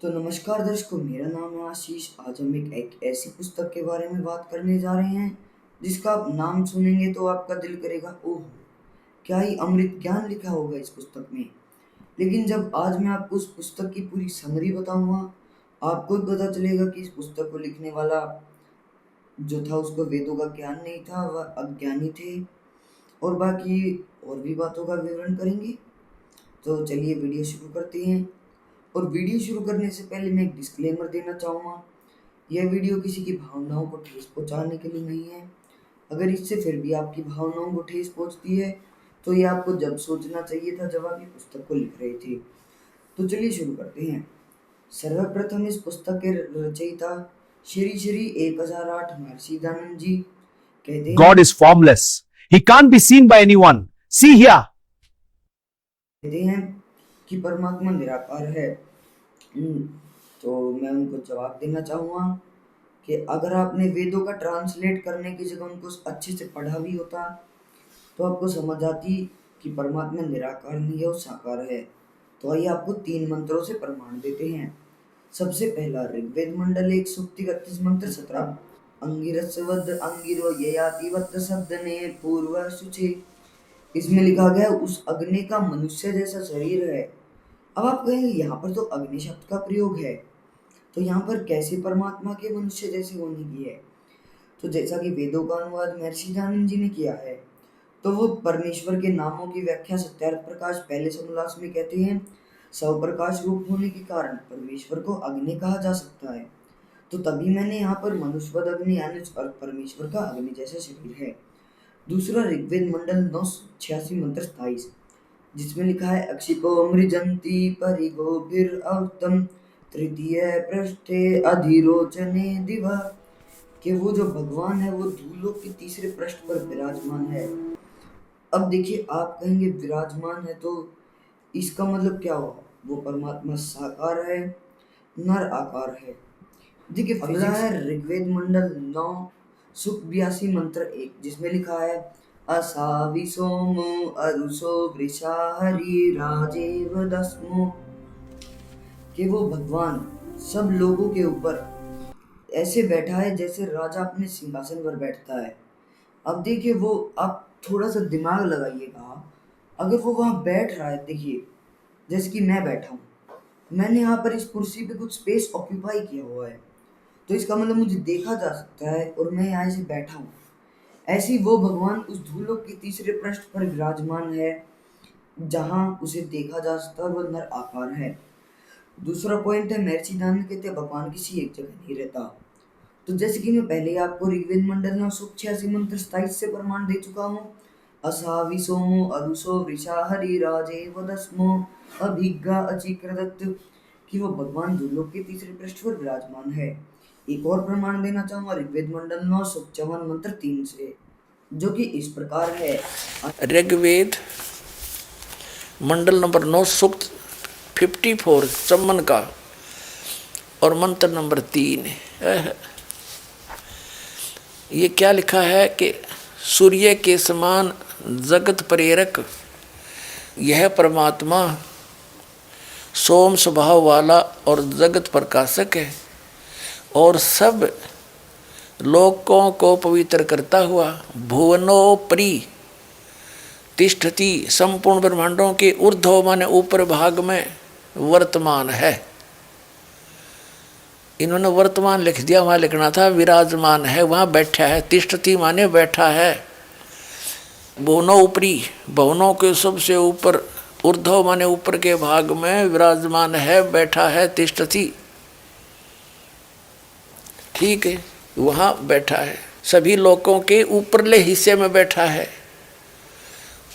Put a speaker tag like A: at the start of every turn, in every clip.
A: तो नमस्कार दर्शकों, मेरा नाम है आशीष। आज हम एक ऐसी पुस्तक के बारे में बात करने जा रहे हैं जिसका आप नाम सुनेंगे तो आपका दिल करेगा, ओह क्या ही अमृत ज्ञान लिखा होगा इस पुस्तक में। लेकिन जब आज मैं आपको उस पुस्तक की पूरी समरी बताऊंगा, आपको भी पता चलेगा कि इस पुस्तक को लिखने वाला जो था उसको वेदों का ज्ञान नहीं था, वह अज्ञानी थे। और बाकी और भी बातों का विवरण करेंगे। तो चलिए वीडियो शुरू करते हैं। और वीडियो शुरू करने से पहले मैं एक डिस्क्लेमर देना चाहूँगा। यह वीडियो किसी की भावनाओं को ठेस पहुंचाने के लिए नहीं है। अगर इससे फिर भी आपकी भावनाओं को ठेस पहुंचती है तो ये आपको जब सोचना चाहिए था जब आप ये पुस्तक को लिख रहे थे। तो चलिए शुरू करते हैं। सर्वप्रथम इस पुस्तक के रचयिता श्री श्री 1008 महर्षि दयानंद जी कहते
B: God is formless. He can't be seen by anyone. See here.
A: हैं कि परमात्मा निराकार है। तो मैं उनको जवाब देना चाहूँगा कि अगर आपने वेदों का ट्रांसलेट करने की जगह उनको अच्छे से पढ़ा भी होता तो आपको समझ आती कि परमात्मा निराकार नहीं है, वो साकार है। तो आइए आपको 3 मंत्रों से प्रमाण देते हैं। सबसे पहला ऋग्वेद मंडल 1 सूक्ति 31 मंत्र 17। अंगिरसवद अंगिरो ययातिवत सदने पूर्व शुचे। इसमें लिखा गया उस अग्नि का मनुष्य जैसा शरीर है। अब आप कहेंगे यहाँ पर तो अग्नि शब्द का प्रयोग है, तो यहाँ पर कैसे परमात्मा के मनुष्य जैसे होने की है। तो जैसा कि वेदों का अनुवाद महर्षि दयानंद जी ने किया है, तो वो परमेश्वर के नामों की व्याख्या सत्यार्थ प्रकाश पहले समास में कहते हैं, स्वप्रकाश रूप होने के कारण परमेश्वर को अग्नि कहा जा सकता है। तो तभी मैंने यहाँ पर मनुष्यवद अग्नि यानी परमेश्वर का अग्नि जैसा शरीर है। दूसरा ऋग्वेद मंडल 986 मंत्र 27, जिसमें लिखा है अक्षिपो मृजंती परिगोभिरवतम तृतीय पृष्ठे अधिरोचने दिवा। कि वो जो भगवान है वो धूलोक के तीसरे पृष्ठ पर विराजमान है। अब देखिए, आप कहेंगे विराजमान है तो इसका मतलब क्या हुआ? वो परमात्मा साकार है, नर आकार है। देखिए अगला है ऋग्वेद मंडल 9 सुख 82 मंत्र 1, जिसमें लिखा है असावि सोमो अरुषो वृषा हरि राजेव दस्मो। कि वो भगवान सब लोगों के ऊपर ऐसे बैठा है जैसे राजा अपने सिंहासन पर बैठता है। अब देखिए, वो आप थोड़ा सा दिमाग लगाइएगा, अगर वो वहां बैठ रहा है, देखिए जैसे कि मैं बैठा हूँ, मैंने यहाँ पर इस कुर्सी पे कुछ स्पेस ऑक्यूपाई किया हुआ है, तो इसका मतलब मुझे देखा जा सकता है और मैं यहाँ से बैठा हूँ। ऐसे ही वो भगवान उस धूलोक के तीसरे पृष्ठ पर विराजमान है जहाँ उसे देखा जा सकता है, वो नर आकार है। दूसरा पॉइंट है महर्षि दयानंद कहते हैं भगवान किसी एक जगह नहीं रहता। तो जैसे कि मैं पहले आपको ऋग्वेद मंडल 986 मंत्र 27 से प्रमाण दे चुका हूँ, असावि सोमो अरुषो वृषा हरि राजेव दस्मो अभिज्ञा अचिक्रदत्त, कि वो भगवान धूलोक के तीसरे पृष्ठ पर विराजमान है। एक और प्रमाण देना चाहूंगा ऋग्वेद मंडल 954 मंत्र 3 से, जो कि इस प्रकार है।
C: ऋग्वेद मंडल नंबर 9 सूक्त 54 चमन का और मंत्र नंबर 3। ये क्या लिखा है कि सूर्य के समान जगत प्रेरक यह परमात्मा सोम स्वभाव वाला और जगत प्रकाशक है और सब लोकों को पवित्र करता हुआ भुवनोपरि तिष्ठति संपूर्ण ब्रह्मांडों के ऊर्ध्व माने ऊपर भाग में वर्तमान है। इन्होंने वर्तमान लिख दिया, वहाँ लिखना था विराजमान है, वहाँ बैठा है। तिष्ठति माने बैठा है। भुवनों ऊपरी, भवनों के सबसे ऊपर, ऊर्ध्व माने ऊपर के भाग में विराजमान है, बैठा है, तिष्ठति। ठीक है, वहाँ बैठा है। सभी लोकों के ऊपरले हिस्से में बैठा है।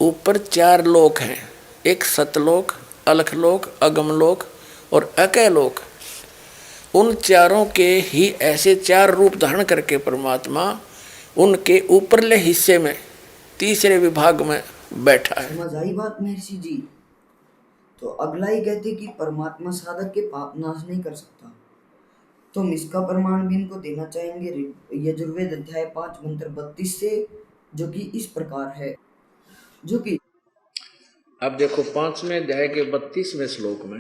C: ऊपर 4 लोक हैं, एक सतलोक, अलखलोक, अगमलोक और अकैलोक। उन चारों के ही ऐसे 4 रूप धारण करके परमात्मा उनके ऊपरले हिस्से में तीसरे विभाग में बैठा है।
A: समझ आई बात महर्षि जी? तो अगला ही कहते कि परमात्मा साधक के पाप नाश नहीं कर सकता। तो हम इसका प्रमाण भी इनको देना चाहेंगे यजुर्वेद अध्याय 5 मंत्र 32 से, जो कि इस प्रकार है, जो कि
C: अब देखो 5वें अध्याय के 32वें श्लोक में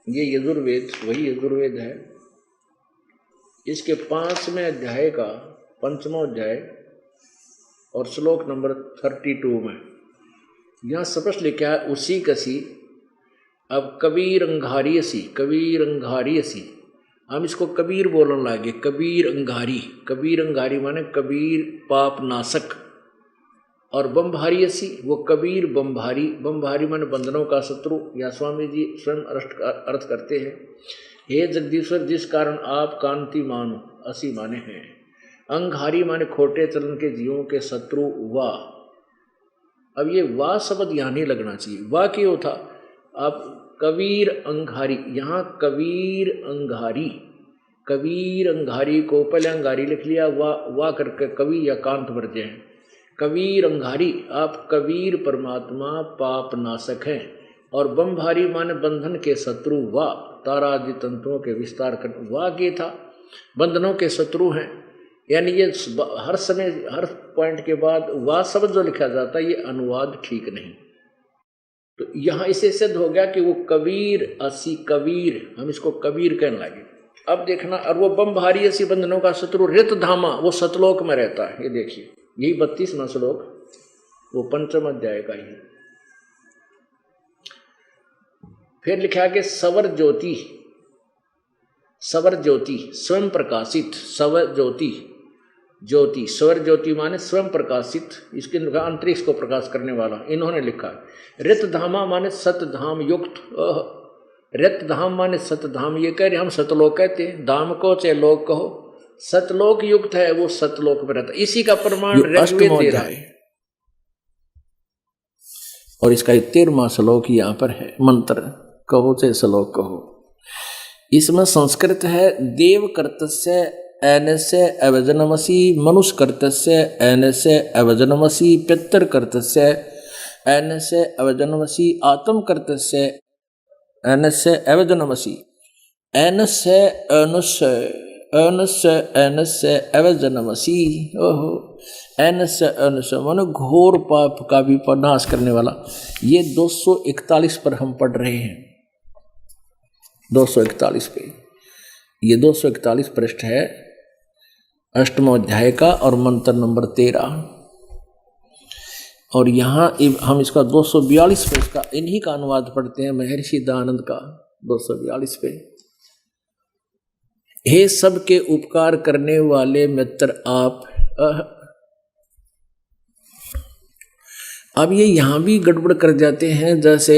C: ये यजुर्वेद वही यजुर्वेद है। इसके 5वें अध्याय का 5वां अध्याय और श्लोक नंबर 32 में यहाँ स्पष्ट लिखा है, उसी कसी अब कबीर अंगारी असी, कबीर अंगारी असी। हम इसको कबीर बोलने लगे, कबीर अंगारी। कबीर अंगारी माने कबीर पाप नाशक, और बमभारी असी वो कबीर बमभारी। बमभारी माने बंधनों का शत्रु, या स्वामी जी स्वयं अर्थ करते हैं, हे जगदीश्वर जिस कारण आप कांति मानो असी माने हैं। अंगारी माने खोटे चलन के जीवों के शत्रु वाह। अब ये वाह शब्द यहाँ नहीं लगना चाहिए, वाह क्यों था? आप कबीर अंगारी, यहाँ कबीर अंगारी, कबीर अंगारी को पहले अंगारी लिख लिया, वाह करके कवि या कांत वर्ज्य हैं। कबीर अंगारी, आप कबीर परमात्मा पाप नाशक हैं, और बमभारी माने बंधन के शत्रु वाह, तारा आदि तंतुओं के विस्तार कर वाह के था, बंधनों के शत्रु हैं। यानी ये हर समय हर पॉइंट के बाद वाह शब्द जो लिखा जाता है ये अनुवाद ठीक नहीं। तो यहाँ इसे सिद्ध हो गया कि वो कबीर असी, कबीर हम इसको कबीर कहने लगे। अब देखना, और वो बमभारी असी बंधनों का शत्रु रित धामा, वो सतलोक में रहता है। ये देखिए यही 32वां श्लोक वो 5वें अध्याय का ही। फिर लिखा कि सवर ज्योति, सवर ज्योति स्वयं प्रकाशित, सवर ज्योति, ज्योति स्वर ज्योति माने स्वयं प्रकाशित, इसके अंतरिक्ष को प्रकाश करने वाला इन्होंने लिखा। रित धामा माने सतधाम युक्त, रित धाम माने सतधाम, ये कह रहे हम सतलोक कहते हैं, धाम को चाहे लोक कहो, सतलोक युक्त है वो सतलोक में रहता। इसी का प्रमाण ऋग्वेद दे रहा है, और इसका 13वां श्लोक यहाँ पर है। मंत्र कहो चाहे श्लोक कहो, इसमें संस्कृत है, देव कर्तस्य एनस्य अवजनमसी, मनुष्य कर्तस्य एनस्य अवजनमसी, पितर कर्तस्य एनस्य अवजनमसी, आत्म कर्तस्य एनस्य अवजनमसी, एनस्य अनुस्य अनस्य एनस्य अवजनमसी। ओहो, एनस्य अनुस्य मानो घोर पाप का भी नाश करने वाला। ये 241 पर हम पढ़ रहे हैं, 241 पे। ये 241 पृष्ठ है 8वां अध्याय का और मंत्र नंबर 13। और यहाँ हम इसका 242 पे इसका इन्हीं का अनुवाद पढ़ते हैं, महर्षि दयानंद का 242 पे। हे सबके उपकार करने वाले मित्र आप। अब ये यहाँ भी गड़बड़ कर जाते हैं, जैसे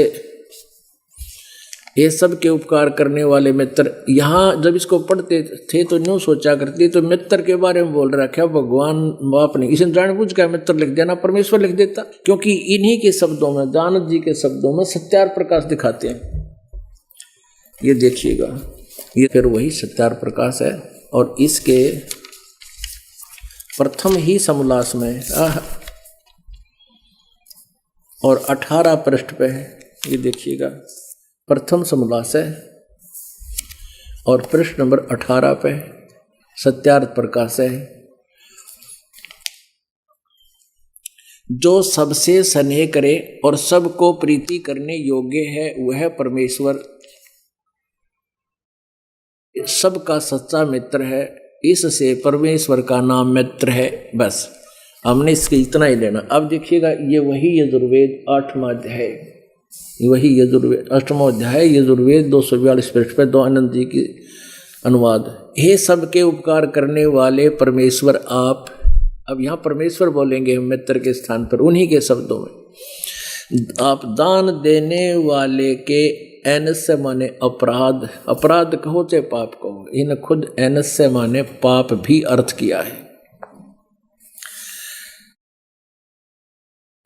C: ये सब के उपकार करने वाले मित्र। यहाँ जब इसको पढ़ते थे तो न्यू सोचा करते तो मित्र के बारे में बोल रखा है भगवान बाप ने, इसे जानबूझ कर मित्र लिख देना, परमेश्वर लिख देता, क्योंकि इन्हीं के शब्दों में, दयानंद जी के शब्दों में सत्यार प्रकाश दिखाते हैं। ये देखिएगा, ये फिर वही सत्यार प्रकाश है, और इसके प्रथम ही समोल्लास में और 18 पृष्ठ पे है। ये देखिएगा प्रथम समोल्लास है और पृष्ठ नंबर 18 पे सत्यार्थ प्रकाश है। जो सबसे स्नेह करे और सबको प्रीति करने योग्य है वह परमेश्वर सबका सच्चा मित्र है, इससे परमेश्वर का नाम मित्र है। बस हमने इसके इतना ही लेना। अब देखिएगा ये वही यजुर्वेद 8वां अध्याय, वही यजुर्वेद 8वां अध्याय यजुर्वेद 242 पृष्ठ पर दयानंद जी की अनुवाद। हे सबके उपकार करने वाले परमेश्वर आप। अब यहाँ परमेश्वर बोलेंगे हम मित्र के स्थान पर, उन्हीं के शब्दों में। आप दान देने वाले के एनस्य माने अपराध, अपराध कहो चाहे पाप कहो, इन खुद एनस्य माने पाप भी अर्थ किया है।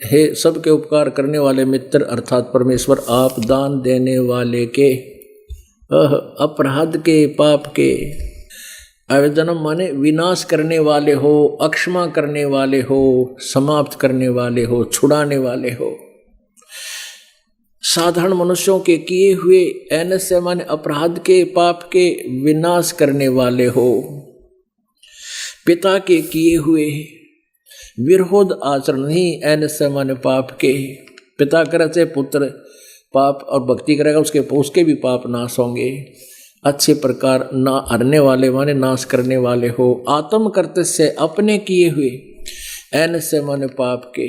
C: हे सबके उपकार करने वाले मित्र अर्थात परमेश्वर आप दान देने वाले के अपराध के पाप के, अवजनम माने विनाश करने वाले हो, अक्षमा करने वाले हो, समाप्त करने वाले हो, छुड़ाने वाले हो, साधारण मनुष्यों के किए हुए एनस्य माने अपराध के पाप के विनाश करने वाले हो, पिता के किए हुए विरोध आचरण ही एनस्य माने पाप के, पिता करे चाहे पुत्र, पाप और भक्ति करेगा उसके भी पाप नाश होंगे। अच्छे प्रकार ना हरने वाले माने नाश करने वाले हो। आत्म कर्तव्य से अपने किए हुए ऐन से माने पाप के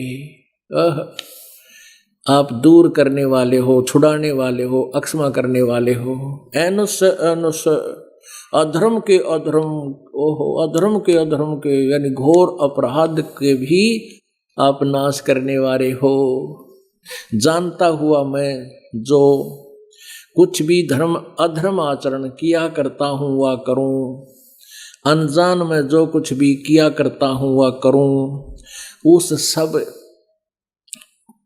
C: आप दूर करने वाले हो, छुड़ाने वाले हो, अक्षमा करने वाले हो। एनुस एनुस अधर्म के अधर्म, ओहो अधर्म के यानी घोर अपराध के भी आप नाश करने वाले हो। जानता हुआ मैं जो कुछ भी धर्म अधर्म आचरण किया करता हूँ वह करूँ, अनजान में जो कुछ भी किया करता हूँ वह करूँ, उस सब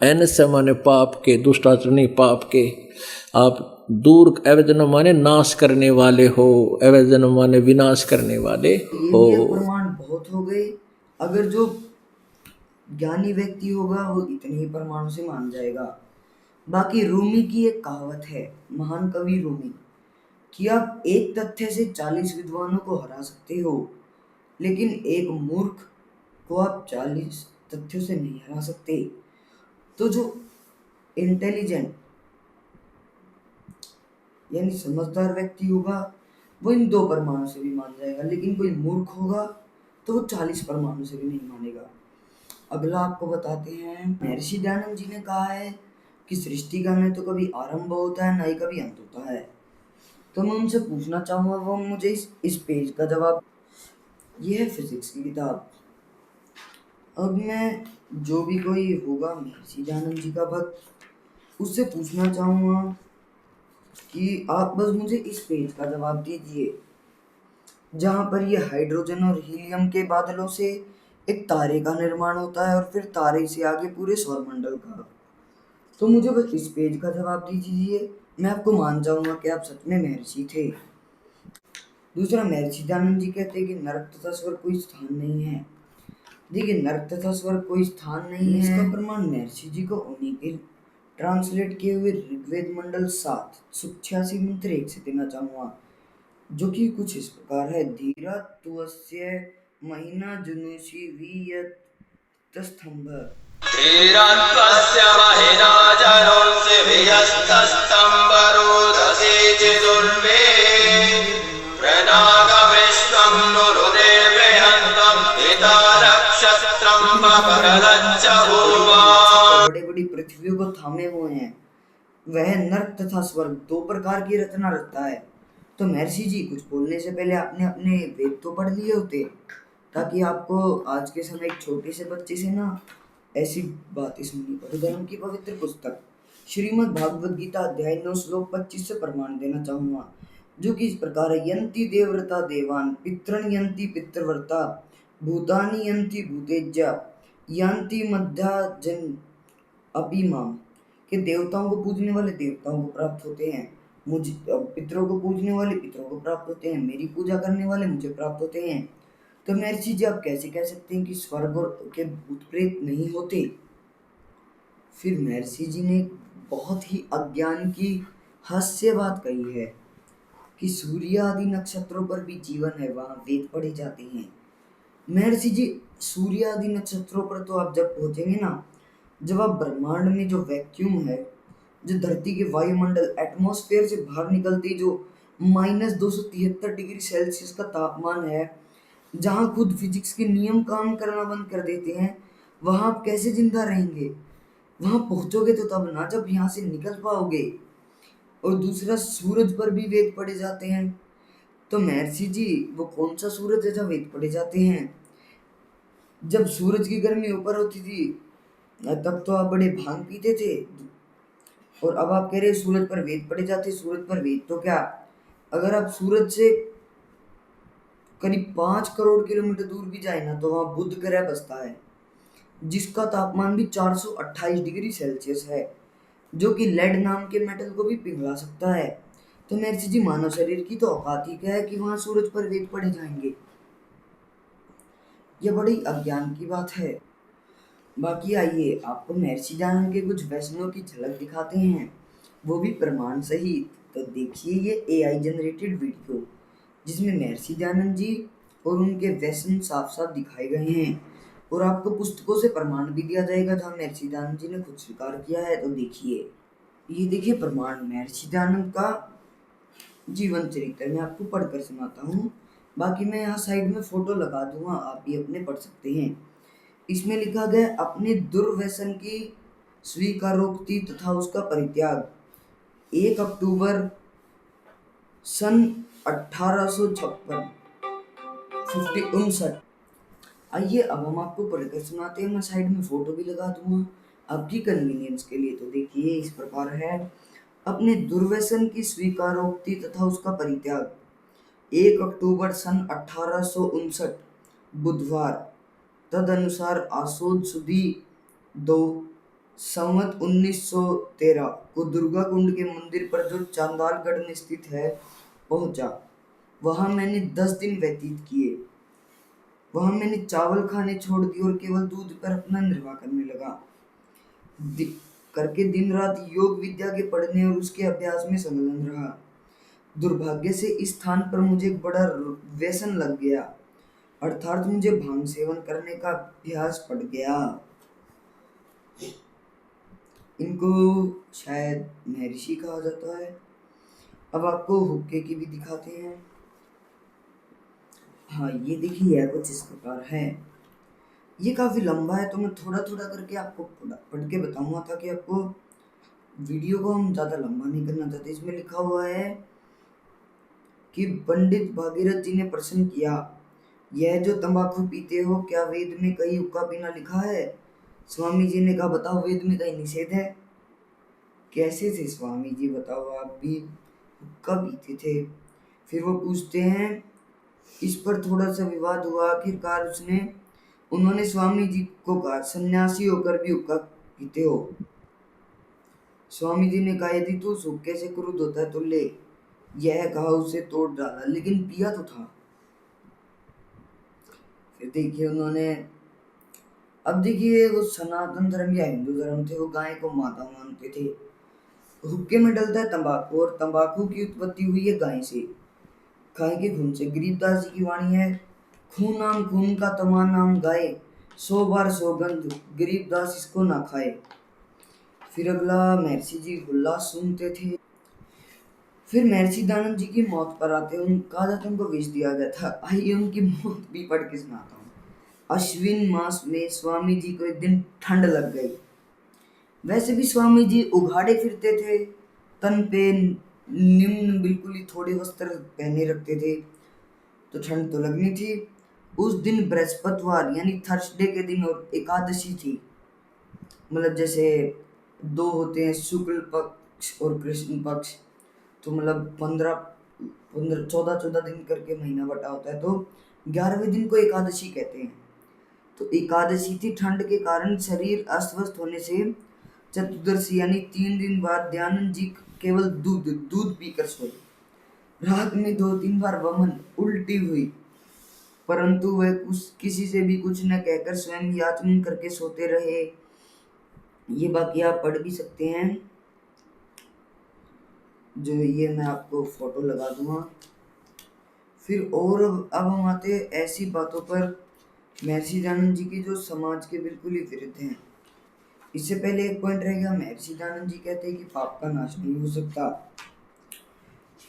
C: ऐन से माने पाप के, दुष्टाचरणी पाप के आप दूर, अवैधन माने नाश करने वाले हो, अवैधन माने विनाश करने वाले हो।
A: ये प्रमाण बहुत हो गए। अगर जो ज्ञानी व्यक्ति होगा वो इतने ही प्रमाणों से मान जाएगा। बाकी रूमी की एक कहावत है, महान कवि रूमी, कि आप एक तथ्य से 40 विद्वानों को हरा सकते हो, लेकिन एक मूर्ख को आप 40 तथ्यों से नहीं हरा सकते। तो जो इंटेलिजेंट यानी समझदार व्यक्ति होगा वो इन 2 परमाणु से भी मान जाएगा, लेकिन कोई मूर्ख होगा तो वो 40 परमाणु से भी नहीं मानेगा। अगला आपको बताते हैं, महर्षि दयानंद जी ने कहा है कि सृष्टि का न तो कभी आरंभ होता है, ना ही कभी अंत होता है। तो मैं उनसे पूछना चाहूंगा वो मुझे इस पेज का जवाब। ये है फिजिक्स की किताब। अब मैं जो भी कोई होगा महर्षि दयानंद जी का भक्त, उससे पूछना चाहूंगा कि आप बस मुझे इस पेज का जवाब दीजिए जहां पर ये हाइड्रोजन और हीलियम के बादलों से एक तारे का निर्माण होता है और फिर तारे से आगे पूरे सौरमंडल का। तो मुझे बस इस पेज का जवाब दीजिए, मैं आपको मान जाऊंगा कि आप सच में महर्षि थे। दूसरा, महर्षि दयानंद जी कहते हैं कि नरक तथा स्वर्ग कोई स्थान नहीं है। देखिए, नरक तथा स्वर्ग कोई स्थान नहीं है, इसका प्रमाण महर्षि जी को उन्हीं के ट्रांसलेट किए हुए ऋग्वेद मंडल 7 86 मंत्र 1 से देना चाहूंगा, जो कि कुछ इस प्रकार है। धीरा तुअस्य महीना जुनुषि वियत स्तंभ,
D: धीरत्वस्य महिना जनुंसि वियस्तस्तम्भरोदसी चिदुर्वे प्रणागविश्वं नुरुदे बृहन्तं हिता रक्षस्त्रं बपरदच्च भूमा।
A: बड़ी बड़ी पृथ्वियों को थामे हुए हैं, वह नरक तथा स्वर्ग 2 प्रकार की रचना रचता है। तो महर्षि जी, कुछ बोलने से पहले आपने अपने वेद तो पढ़ लिए होते, ताकि आपको आज के समय एक छोटे से बच्चे से ना ऐसी बातें सुननी पड़े। धर्म की पवित्र पुस्तक श्रीमद् भागवत गीता अध्याय 9 श्लोक 25 से प्रमाण देना चाहूंगा, जो कि इस प्रकार है। यंति देवव्रता देवान पितृन यंति पितृव्रता भूतानि यंति भूतेज्या यंति मध्या जन अभिमाम, के देवताओं को पूजने वाले देवताओं को प्राप्त होते हैं, मुझे पितरों को पूजने वाले पितरों को प्राप्त होते हैं, मेरी पूजा करने वाले मुझे प्राप्त होते हैं। तो महर्षि जी, आप कैसे कह सकते हैं कि स्वर्ग और के भूत प्रेत नहीं होते? फिर महर्षि जी ने बहुत ही अज्ञान की हास्य बात कही है कि सूर्य आदि नक्षत्रों पर भी जीवन है, वहां वेद पढ़े जाते हैं। महर्षि जी, सूर्य आदि नक्षत्रों पर तो आप जब पहुंचेंगे ना, जब आप ब्रह्मांड में जो वैक्यूम है, जो धरती के वायुमंडल एटमॉस्फेयर से बाहर निकलती जो -273 डिग्री सेल्सियस का तापमान है, जहां खुद फिजिक्स के नियम काम करना बंद कर देते हैं, वहां आप कैसे जिंदा रहेंगे? वहां पहुंचोगे तो तब ना, जब यहाँ से निकल पाओगे। और दूसरा, सूरज पर भी वेद पढ़े जाते हैं। तो महर्षि जी, वो कौन सा सूरज है जब वेद पढ़े जाते हैं? जब सूरज की गर्मी ऊपर होती थी तब तो आप बड़े भांग पीते थे, और अब आप कह रहे सूरज पर वेद पढ़े जाते। सूरज पर वेद तो क्या, अगर आप सूरज से करीब 5 करोड़ किलोमीटर दूर भी जाए ना, तो वहां बुध ग्रह बसता है, जिसका तापमान भी 428 डिग्री सेल्सियस है, जो कि लेड नाम के मेटल को भी पिघला सकता है। तो महर्षि जी, मानव शरीर की तो औकात ही क्या है कि वहां सूरज पर वेद पढ़े जाएंगे? यह बड़ी अज्ञान की बात है। बाकी आइए आपको महर्षि दयानंद के कुछ वैष्णव की झलक दिखाते हैं, वो भी प्रमाण सहित। तो देखिए ये AI जनरेटेड वीडियो, जिसमें महर्षि दयानंद जी और उनके वैष्णव साफ साफ दिखाए गए हैं, और आपको पुस्तकों से प्रमाण भी दिया जाएगा जहाँ महर्षि दयानंद जी ने खुद स्वीकार किया है। तो देखिए, ये देखिए प्रमाण महर्षि दयानंद का जीवन चरित्र मैं आपको पढ़कर सुनाता हूँ। बाकी मैं यहाँ साइड में फोटो लगा दूंगा, आप भी अपने पढ़ सकते हैं। इसमें लिखा गया अपने दुर्व्यसन की स्वीकारोक्ति तथा उसका परित्याग। 1 अक्टूबर सन 1856 59। आइए अब हम आपको पढ़कर सुनाते हैं, मैं साइड में फोटो भी लगा दूंगा आपकी कन्वीनियंस के लिए। तो देखिए इस प्रकार है, अपने दुर्व्यसन की स्वीकारोक्ति तथा उसका परित्याग। 1 अक्टूबर सन 1859 बुधवार, तदनुसार आसोद सुदी 2 संवत 1913 को दुर्गा कुंड के मंदिर पर जो चांदालगढ़ में स्थित है पहुंचा। वहां मैंने 10 दिन व्यतीत किए। वहां मैंने चावल खाने छोड़ दिए और केवल दूध पर अपना निर्वाह करने लगा। करके दिन रात योग विद्या के पढ़ने और उसके अभ्यास में संलग्न रहा। दुर्भाग्य से इस स्थान पर मुझे एक बड़ा व्यसन लग गया, अर्थात मुझे भांग सेवन करने का अभ्यास पड़ गया। इनको शायद महर्षि कहा जाता है। अब आपको हुक्के की भी दिखाते हैं। हाँ ये देखिए यह कुछ इस प्रकार है। ये काफी लंबा है तो मैं थोड़ा थोड़ा करके आपको पढ़ के बताऊंगा, ताकि आपको वीडियो को हम ज्यादा लंबा नहीं करना चाहते। इसमें लिखा हुआ है कि पंडित भागीरथ जी ने प्रश्न किया, यह जो तंबाकू पीते हो क्या वेद में कहीं हुक्का पीना लिखा है? स्वामी जी ने कहा बताओ वेद में कहीं निषेध है? कैसे थे स्वामी जी, बताओ आप भी हुक्का पीते थे? फिर वो पूछते हैं, इस पर थोड़ा सा विवाद हुआ। आखिरकार उन्होंने स्वामी जी को कहा सन्यासी होकर भी हुक्का पीते हो? स्वामी जी ने कहा यदि तू हुक्के से क्रुद्ध होता है तो ले। यह कहा उसे तोड़ डाला, लेकिन पिया तो था। फिर देखिए उन्होंने, अब देखिए वो सनातन धर्म या हिंदू धर्म थे, वो गाय को माता मानते थे। हुक्के में डलता है तंबाकू और तंबाकू की उत्पत्ति हुई है गाय से, गाय के खून से। गरीबदास जी की वाणी है, खून नाम खून का तमा नाम गाय, 100 बार सौगंध गरीबदास इसको ना खाए। फिर अगला महर्षि जी उल्लास सुनते थे। फिर महर्षि दयानंद जी की मौत पर आते हैं। कहा जाता है उनको विष दिया गया था। आइए उनकी मौत भी पढ़ के सुनाता हूँ। अश्विन मास में स्वामी जी को एक दिन ठंड लग गई। वैसे भी स्वामी जी उघाड़े फिरते थे, तन पे निम्न बिल्कुल ही थोड़े वस्त्र पहने रखते थे, तो ठंड तो लगनी थी। उस दिन बृहस्पतिवार यानी थर्सडे के दिन और एकादशी थी। मतलब जैसे दो होते हैं, शुक्ल पक्ष और कृष्ण पक्ष, तो मतलब 14 दिन करके महीना बटा होता है, तो 11वें दिन को एकादशी कहते हैं। तो एकादशी थी, ठंड के कारण शरीर अस्वस्थ होने से चतुर्दशी यानी 3 दिन बाद दयानंद जी केवल दूध पीकर सोए। रात में 2-3 बार वमन उल्टी हुई, परंतु वह किसी से भी कुछ न कहकर स्वयं ही आचमन करके सोते रहे। ये बाकी आप पढ़ भी सकते हैं, जो ये मैं आपको फोटो लगा दूंगा। फिर और अब हम आते हैं ऐसी बातों पर महर्षि दयानंद जी की जो समाज के बिल्कुल ही विरुद्ध हैं। इससे पहले एक पॉइंट रहेगा, महर्षि दयानंद जी कहते हैं कि पाप का नाश नहीं हो सकता।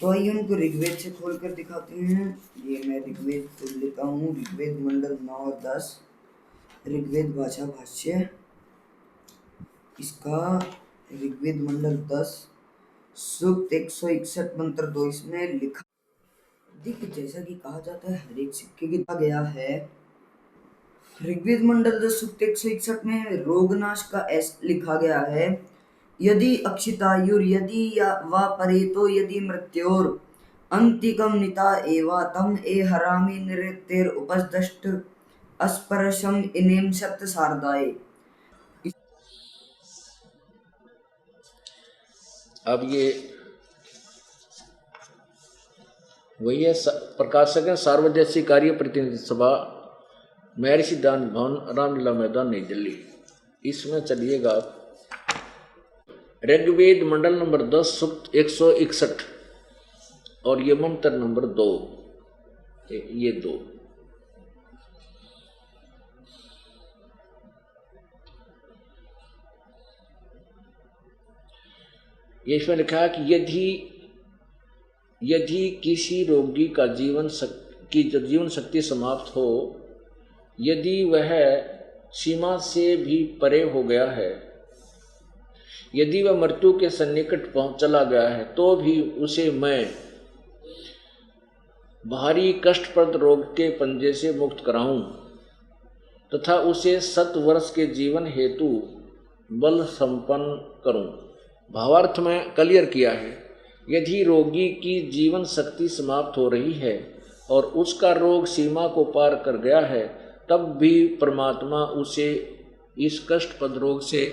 A: तो आइए उनको ऋग्वेद से खोल कर दिखाते हैं। ये मैं ऋग्वेद खोल लेता हूँ, ऋग्वेद मंडल 9 और 10, ऋग्वेद भाषा भाष्य इसका। ऋग्वेद मंडल 10 सूक्त 161 मंत्र 2, इसमें लिखा देखिए जैसा कि कहा जाता है हर एक सिक्के की गया है। ऋग्वेद मंडल 10 सूक्त 161 में रोगनाश का लिखा गया है, यदि अक्षितायुर यदि या वा परेतो यदि मृत्योर अंतिकम निता एवा तम ए हरामी नृत्यर उपस्दष्ट अस्परशम इनेम सप्त शारदाए।
C: अब ये वही है, प्रकाशक है सार्वजनिक कार्य प्रतिनिधि सभा, महर्षि दयानंद भवन, रामलीला मैदान, नई दिल्ली। इसमें चलिएगा ऋग्वेद मंडल नंबर 10 सूक्त 161 और ये मंत्र नंबर 2, ये 2। ये इसमें लिखा है कि यदि किसी रोगी का जीवन शक्ति समाप्त हो, यदि वह सीमा से भी परे हो गया है, यदि वह मृत्यु के सन्निकट चला गया है, तो भी उसे मैं भारी कष्टप्रद रोग के पंजे से मुक्त कराऊं तथा उसे 7 वर्ष के जीवन हेतु बल संपन्न करूं। भावार्थ में क्लियर किया है, यदि रोगी की जीवन शक्ति समाप्त हो रही है और उसका रोग सीमा को पार कर गया है, तब भी परमात्मा उसे इस कष्टप्रद रोग से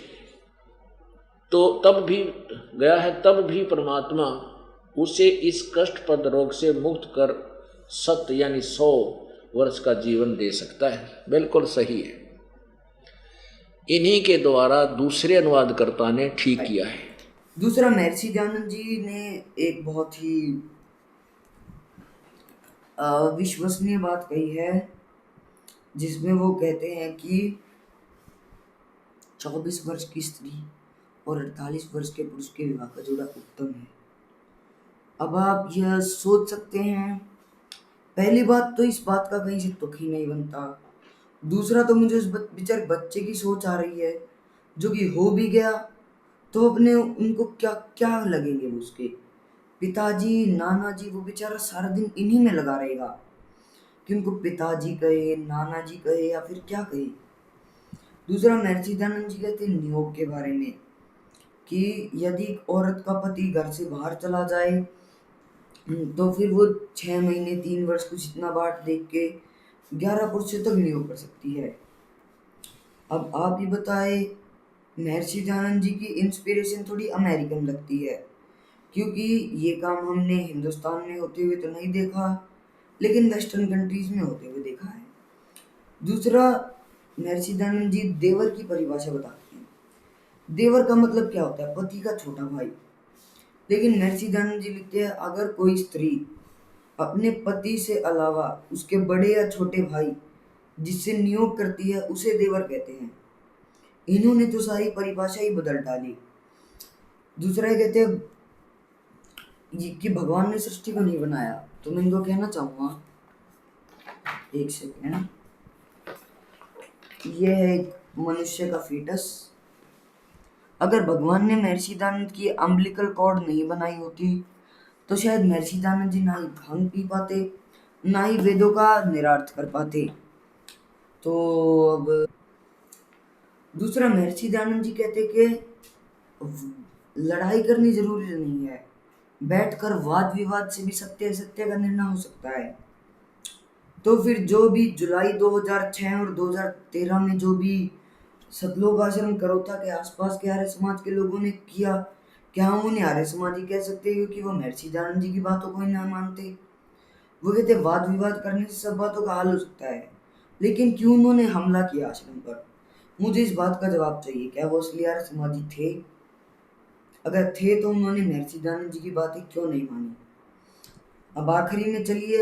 C: तब भी परमात्मा उसे इस कष्टप्रद रोग से मुक्त कर 7 यानी 100 वर्ष का जीवन दे सकता है। बिल्कुल सही है। इन्हीं के द्वारा दूसरे अनुवादकर्ता ने ठीक किया है।
A: दूसरा, महर्षि दयानंद जी ने एक बहुत ही विश्वसनीय बात कही है, जिसमें वो कहते हैं कि 24 वर्ष की स्त्री और 48 वर्ष के पुरुष के विवाह का जोड़ा उत्तम है। अब आप यह सोच सकते हैं, पहली बात तो इस बात का कहीं से तुक ही नहीं बनता। दूसरा, तो मुझे उस बेचारे बच्चे की सोच आ रही है जो कि हो भी गया तो अपने उनको क्या क्या लगेंगे उसके पिताजी, नाना जी, वो बेचारा सारा दिन इन्हीं में लगा रहेगा कि उनको पिताजी कहे, नाना जी कहे या फिर क्या कहे। दूसरा, महर्षि दयानंद जी कहते हैं नियोग के बारे में कि यदि औरत का पति घर से बाहर चला जाए तो फिर वो 6 महीने 3 वर्ष कुछ इतना बाट देख के 11 पुरुषों तक नियोग कर सकती है। अब आप ही बताए, महर्षि दयानंद जी की इंस्पिरेशन थोड़ी अमेरिकन लगती है, क्योंकि ये काम हमने हिंदुस्तान में होते हुए तो नहीं देखा, लेकिन वेस्टर्न कंट्रीज में होते हुए देखा है। दूसरा, महर्षि दयानंद जी देवर की परिभाषा बताते हैं। देवर का मतलब क्या होता है? पति का छोटा भाई। लेकिन महर्षि दयानंद जी लिखते हैं, अगर कोई स्त्री अपने पति से अलावा उसके बड़े या छोटे भाई जिससे नियोग करती है, उसे देवर कहते हैं। इन्होंने तो सारी परिभाषा ही बदल डाली। दूसरा, ये कहते हैं कि भगवान ने सृष्टि को नहीं बनाया, तो मैं इनको कहना चाहूंगा, एक सेकेंड, ये है एक मनुष्य का फीटस। अगर भगवान ने महर्षि दयानंद की अम्बिलिकल कॉर्ड नहीं बनाई होती तो शायद महर्षि दयानंद जी ना ही भांग पी पाते, ना ही वेदों का निरार्थ कर पाते। तो अब दूसरा, महर्षि दयानंद जी कहते कि लड़ाई करनी जरूरी नहीं है, बैठकर वाद विवाद से भी सत्य असत्य का निर्णय हो सकता है। तो फिर जो भी जुलाई 2006 और 2013 में जो भी सतलोक आश्रम करोता के आसपास के आर्य समाज के लोगों ने किया, क्या हम उन्हें आर्य समाजी कह सकते हैं क्योंकि वो महर्षि दयानंद जी की बातों को ही ना मानते? वो कहते वाद विवाद करने से सब बातों का हल हो सकता है, लेकिन क्यों उन्होंने हमला किया आश्रम पर? मुझे इस बात का जवाब चाहिए। क्या वो असली आर्य समाजी थे? अगर थे तो उन्होंने महर्षि दयानंद जी की बातें क्यों नहीं मानी? अब आखिरी में चलिए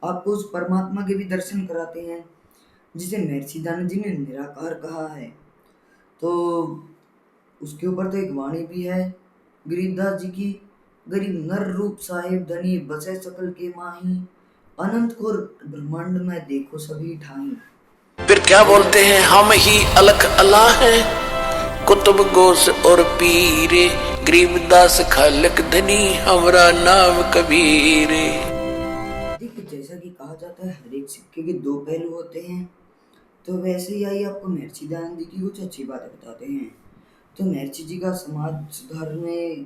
A: आपको उस परमात्मा के भी दर्शन कराते हैं जिसे महर्षि दयानंद जी ने निराकार कहा है। तो उसके ऊपर तो एक वाणी भी है गरीबदास जी की, गरीब नर रूप साहेब धनी बसे सकल के माही, अनंत को ब्रह्मांड में देखो सभी ठाई।
C: फिर क्या बोलते हैं, हम ही अलख अल्लाह हैं, कुतुब गोस और पीरे, गरीबदास खालक धनी, हमरा नाम कबीरे।
A: देखिए, जैसा कि कहा जाता है हर एक सिक्के के 2 पहलू होते हैं, तो वैसे ही आइए आपको महर्षि दयानंद जी की कुछ अच्छी बातें बताते हैं। तो महर्षि जी का समाज सुधार में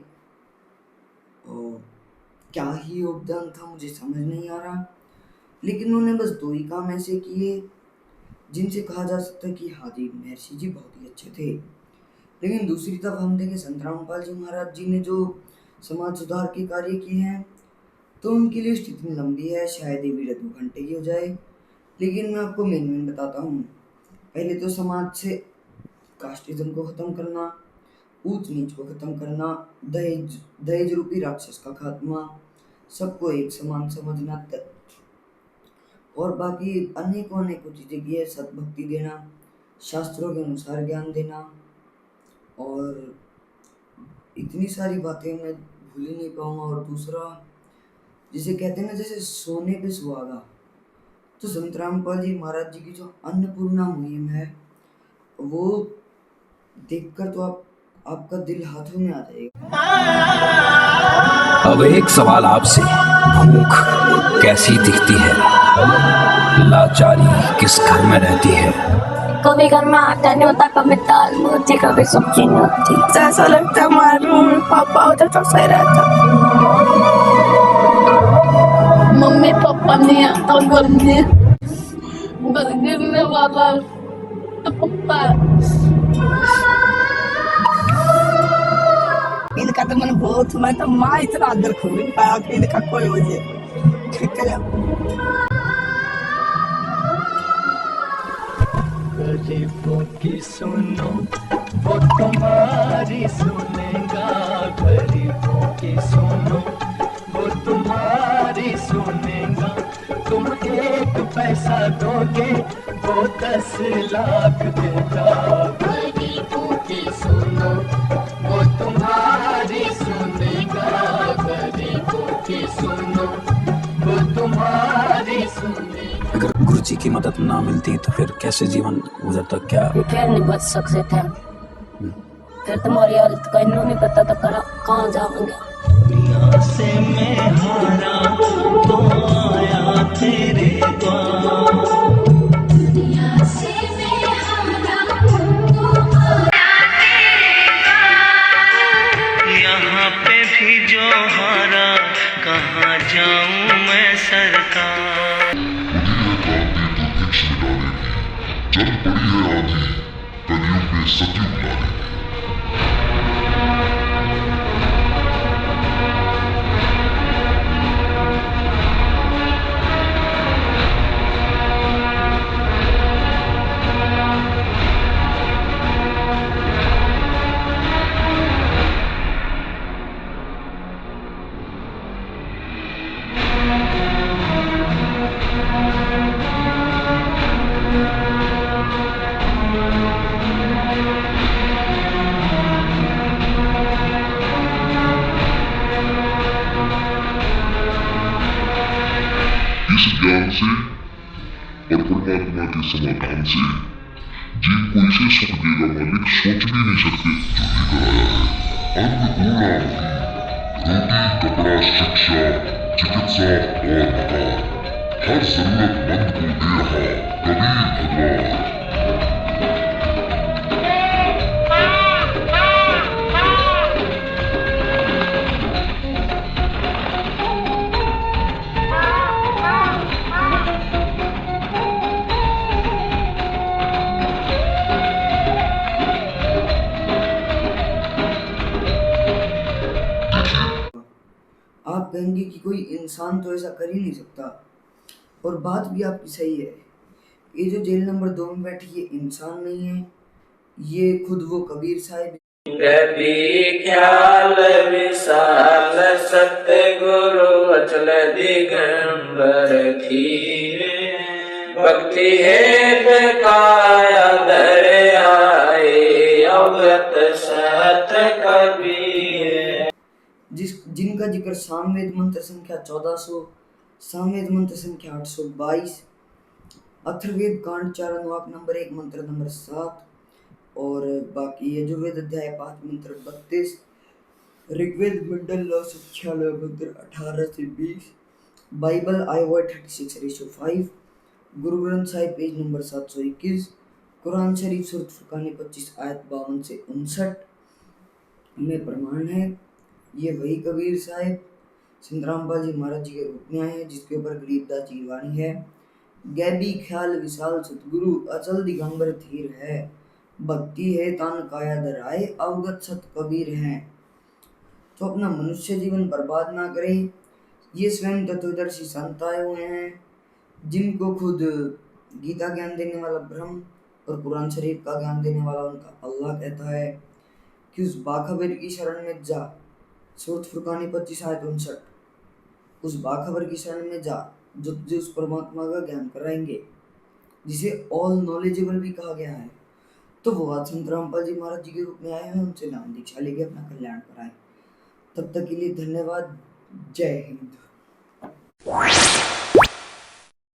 A: क्या ही योगदान था मुझे समझ नहीं आ रहा, लेकिन उन्होंने बस 2 ही काम ऐसे किए जिनसे कहा जा सकता है कि हाँ जी, महर्षि जी बहुत ही अच्छे थे। लेकिन दूसरी तरफ हम देखें संत रामपाल जी महाराज जी ने जो समाज सुधार के कार्य किए हैं, तो उनकी लिस्ट इतनी लंबी है, शायद ये वीडियो 2 घंटे की हो जाए, लेकिन मैं आपको मेन बताता हूँ। पहले तो समाज से कास्टिज्म को खत्म करना, ऊंच नीच को खत्म करना, दहेज रूपी राक्षस का खात्मा, सबको एक समान समझना, और बाकी अनेकों चीजें की है। सद्भक्ति देना, शास्त्रों के अनुसार ज्ञान देना, और इतनी सारी बातें मैं भूल ही नहीं पाऊंगा। और दूसरा, जिसे कहते हैं ना, जैसे सोने पे सुहागा, तो संत रामपाल जी महाराज जी की जो अन्नपूर्णा मुहिम है, वो देखकर तो आपका दिल हाथों में आ जाएगा।
E: अब एक सवाल आपसे, भूख कैसी दिखती है, लाचारी किस घर में रहती है?
F: कभी घर में आटा नहीं होता, कभी दाल नहीं होती, कभी सब्जी नहीं होती। ऐसा लगता है हमारे रूम में पापा होता तो सही रहता। मम्मी पापा नहीं आता घर में, बस गिरने वाला तो पप्पा। इनका तो मन बहुत, मैं तो माँ इतना आदर खो नहीं पाया कि इनका कोई वजह ठीक है।
G: गरीबों की सुनो वो तुम्हारी सुनेगा, गरीबों की सुनो वो तुम्हारी सुनेगा। तुम 1 पैसा दोगे वो 10 लाख देगा। गरीबों की सुनो वो तुम्हारी सुनेगा, गरीबों की सुनो वो तुम्हारी सुनेगा।
E: अगर गुरु जी की मदद ना मिलती तो फिर कैसे जीवन गुजरता? क्या
F: फिर नहीं बच सकते थे, फिर तुम्हारी हालत का इन्हों नहीं पता तो कहाँ जाओगे।
G: दुनिया से मैं हारा तो आया तेरे द्वार, दुनिया से मैं हारा तो आया तेरे द्वार। यहाँ पे भी जो हारा कहाँ जाऊँ मैं सरकार।
H: चल पड़ी है आंधी कलयुग में सतयुग लाने। इस ज्ञान से और परमात्मा के समाधान से जिनको इसे सुख देगा मालिक सोच भी नहीं सकते जो लेकर आया है। अन्नपूर्णा रोटी, कपड़ा, शिक्षा, चिकित्सा और मकान, हर जरूरतमंद को दे रहा कबीर भगवान।
A: आप कहेंगे कि कोई इंसान तो ऐसा कर ही नहीं सकता, और बात भी आपकी सही है। ये जो जेल नंबर 2 में बैठी, ये इंसान नहीं है, ये खुद वो कबीर साहिब।
C: कभी ख्याल विशाल सतगुरु अचल दिगंबर धीरे, भक्ति है काया धर आए अवगत सत कबीर।
A: जिनका जिक्र सामवेद मंत्र संख्या 1400, सामवेद मंत्र संख्या 822, अथर्ववेद कांड 4 अनुवाक नंबर 1 मंत्र नंबर 7, और बाकी यजुर्वेद अध्याय 5 मंत्र 32, ऋग्वेद मंडल 996 मंत्र 18 से 20, Bible IOI 36:5, Guru Granth Sahib page number 721, Quran शरीफ सूरत फुरकान 25 आयत 52 से 59 में प्रमाण है। ये वही कबीर साहिब संत रामपाल जी महाराज जी के रूप में आए हैं, जिसके ऊपर गरीबदास जी की वाणी है। गैबी ख्याल विशाल सतगुरु अचल दिगंबर धीर है, भक्ति है तान काया धराए अवगत सत कबीर हैं। तो अपना मनुष्य जीवन बर्बाद ना करें। ये स्वयं तत्वदर्शी संत आए हुए हैं, जिनको खुद गीता ज्ञान देने वाला ब्रह्म और कुरान शरीफ का ज्ञान देने वाला उनका अल्लाह कहता है कि उस बाखबर की शरण में जा, सूरत फुरकान 25 आयत 59, उस बाखबर की शरण में जा जो तुझे उस परमात्मा का ज्ञान कराएंगे, जिसे ऑल नॉलेजेबल भी कहा गया है। तो वो आज संत रामपाल जी महाराज जी के रूप में आए हैं, उनसे नाम दीक्षा लेके अपना कल्याण कराए। तब तक के लिए धन्यवाद। जय हिंद।